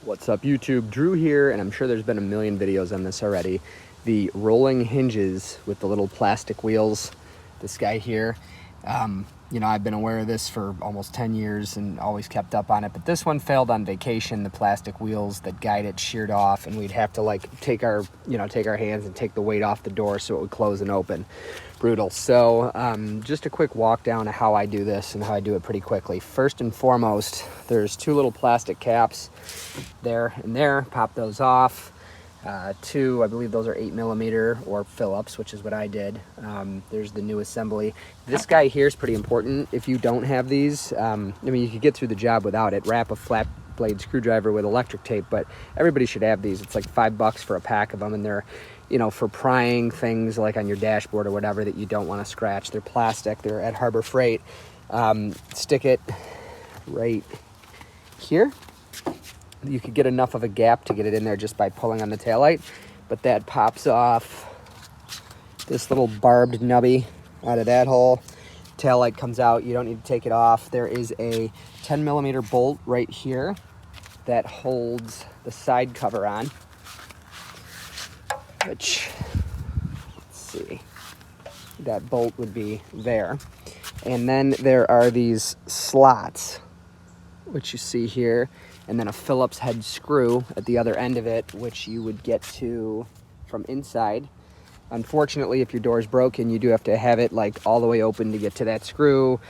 What's up YouTube? Drew here, and I'm sure there's been a million videos on this already. The rolling hinges with the little plastic wheels. This guy here, you know, I've been aware of this for almost 10 years and always kept up on it, but this one failed on vacation. The plastic wheels that guide it sheared off, and we'd have to like take our hands and take the weight off the door so it would close and open. Brutal. So just a quick walk down of how I do this and how I do it pretty quickly. First and foremost, there's two little plastic caps there and there. Pop those off. Two, I believe those are 8mm or Phillips, which is what I did. There's the new assembly. This guy here is pretty important. If you don't have these, I mean, you could get through the job without it. Wrap a flat blade screwdriver with electric tape, but everybody should have these. It's like $5 for a pack of them, and they're, you know, for prying things like on your dashboard or whatever that you don't want to scratch. They're plastic. They're at Harbor Freight. Stick it right here. You could get enough of a gap to get it in there just by pulling on the taillight, but that pops off this little barbed nubby out of that hole. Taillight comes out. You don't need to take it off. There is a 10mm bolt right here that holds the side cover on, which, let's see, that bolt would be there. And then there are these slots, which you see here, and then a Phillips head screw at the other end of it, which you would get to from inside. Unfortunately, if your door is broken, you do have to have it like all the way open to get to that screw.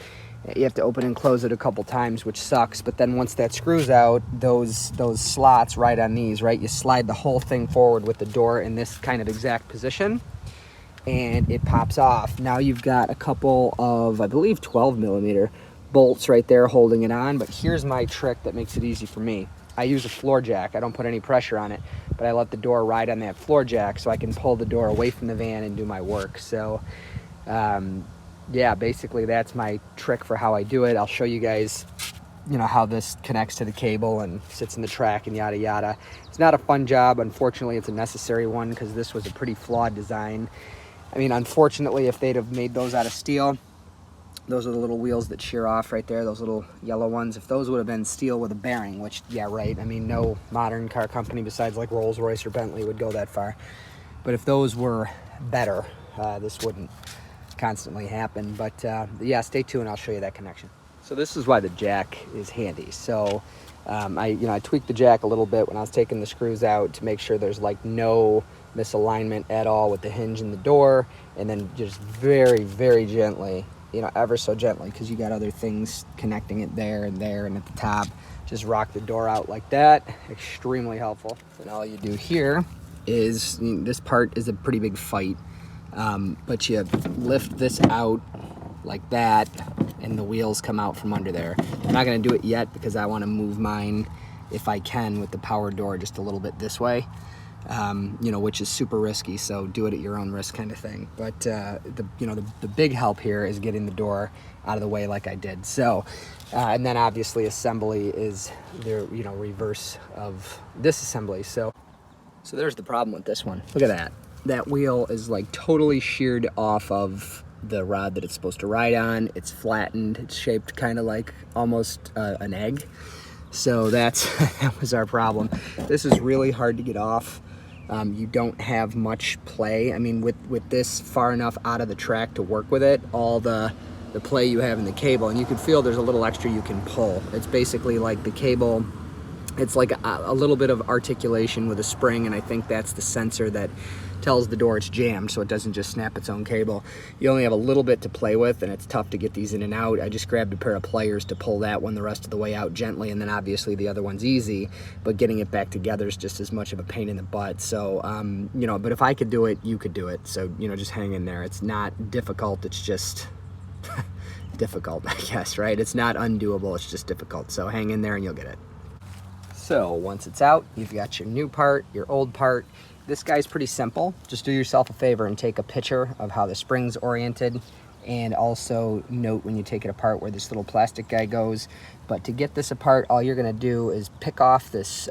You have to open and close it a couple times, which sucks. But then once that screw's out, those slots right on these, right? You slide the whole thing forward with the door in this kind of exact position, and it pops off. Now you've got a couple of, I believe, 12mm bolts right there holding it on. But here's my trick that makes it easy for me. I use a floor jack. I don't put any pressure on it, but I let the door ride on that floor jack so I can pull the door away from the van and do my work. So yeah, basically that's my trick for how I do it. I'll show you guys, you know, how this connects to the cable and sits in the track and yada yada. It's not a fun job. Unfortunately, it's a necessary one because this was a pretty flawed design. I mean, unfortunately, if they'd have made those out of steel, those are the little wheels that shear off right there, those little yellow ones. If those would have been steel with a bearing, which, yeah, right, I mean, no modern car company besides like Rolls-Royce or Bentley would go that far. But if those were better, this wouldn't constantly happen. But yeah, stay tuned, I'll show you that connection. So this is why the jack is handy. So I tweaked the jack a little bit when I was taking the screws out to make sure there's like no misalignment at all with the hinge in the door, and then just very, very gently, you know, ever so gently, because you got other things connecting it there and at the top, just rock the door out like that. Extremely helpful. And all you do here is, this part is a pretty big fight, but you lift this out like that and the wheels come out from under there. I'm not going to do it yet because I want to move mine, if I can, with the power door just a little bit this way. You know, which is super risky, so do it at your own risk kind of thing. But the big help here is getting the door out of the way like I did. So and then obviously assembly is the reverse of this assembly. So there's the problem with this one. Look at that. That wheel is like totally sheared off of the rod that it's supposed to ride on. It's flattened. It's shaped kind of like almost an egg. So that was our problem. This is really hard to get off. You don't have much play. I mean, with this far enough out of the track to work with it, all the play you have in the cable, and you can feel there's a little extra you can pull. It's basically like the cable, it's like a little bit of articulation with a spring, and I think that's the sensor that tells the door it's jammed so it doesn't just snap its own cable. You only have a little bit to play with, and it's tough to get these in and out. I just grabbed a pair of pliers to pull that one the rest of the way out gently, and then obviously the other one's easy, but getting it back together is just as much of a pain in the butt. So but if I could do it, you could do it. So just hang in there. It's not difficult, it's just difficult, I guess, right? It's not undoable, it's just difficult. So hang in there and you'll get it. So once it's out, you've got your new part, your old part. This guy's pretty simple. Just do yourself a favor and take a picture of how the spring's oriented, and also note when you take it apart where this little plastic guy goes. But to get this apart, all you're gonna do is pick off this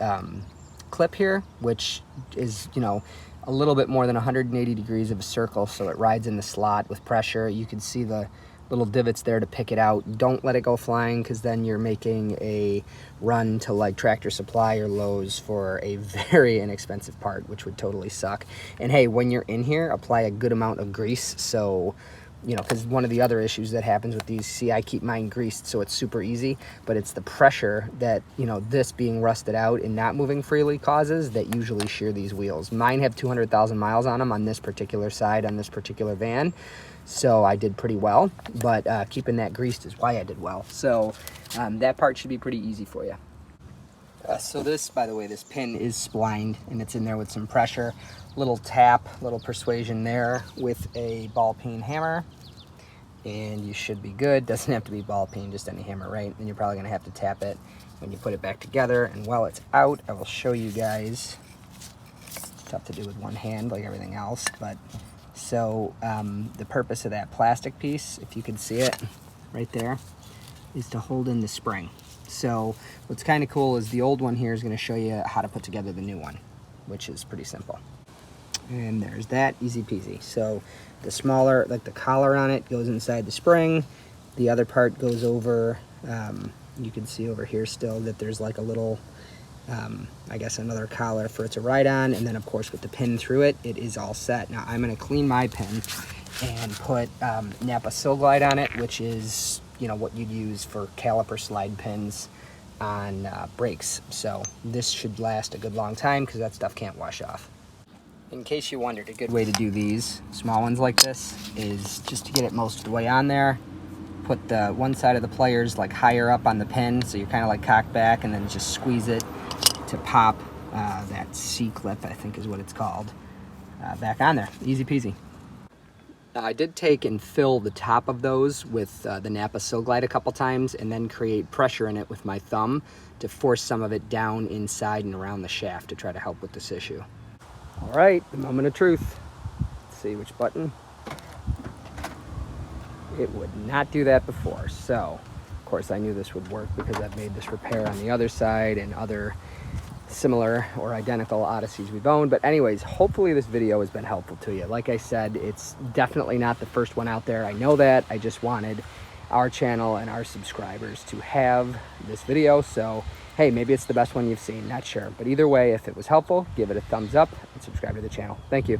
clip here, which is, a little bit more than 180 degrees of a circle, so it rides in the slot with pressure. You can see the little divots there to pick it out. Don't let it go flying, because then you're making a run to like Tractor Supply or Lowe's for a very inexpensive part, which would totally suck. And hey, when you're in here, apply a good amount of grease. So, you know, because one of the other issues that happens with these, see, I keep mine greased, so it's super easy, but it's the pressure that, you know, this being rusted out and not moving freely causes that usually shear these wheels. Mine have 200,000 miles on them on this particular side, on this particular van, so I did pretty well, but keeping that greased is why I did well. So that part should be pretty easy for you. So this, by the way, this pin is splined, and it's in there with some pressure. Little tap, little persuasion there with a ball peen hammer, and you should be good. Doesn't have to be ball peen, just any hammer, right? And you're probably gonna have to tap it when you put it back together. And while it's out, I will show you guys. It's tough to do with one hand like everything else, but so the purpose of that plastic piece, if you can see it right there, is to hold in the spring. So what's kind of cool is the old one here is going to show you how to put together the new one, which is pretty simple. And there's that, easy peasy. So the smaller, like the collar on it, goes inside the spring. The other part goes over, you can see over here still that there's like a little, I guess another collar for it to ride on. And then of course with the pin through it, it is all set. Now I'm going to clean my pin and put Napa Sil Glide on it, which is, you know, what you'd use for caliper slide pins on brakes. So this should last a good long time because that stuff can't wash off. In case you wondered, a good way to do these small ones like this is just to get it most of the way on there. Put the one side of the pliers like higher up on the pin, so you're kind of like cocked back, and then just squeeze it to pop that C-clip, I think is what it's called, back on there. Easy peasy. Now, I did take and fill the top of those with the Napa Sil Glide a couple times, and then create pressure in it with my thumb to force some of it down inside and around the shaft to try to help with this issue. All right, the moment of truth. Let's see which button. It would not do that before, so of course I knew this would work because I've made this repair on the other side and other similar or identical Odysseys we've owned. But anyways, hopefully this video has been helpful to you. Like I said, it's definitely not the first one out there. I know that. I just wanted our channel and our subscribers to have this video. So hey, maybe it's the best one you've seen, not sure. But either way, if it was helpful, give it a thumbs up and subscribe to the channel. Thank you.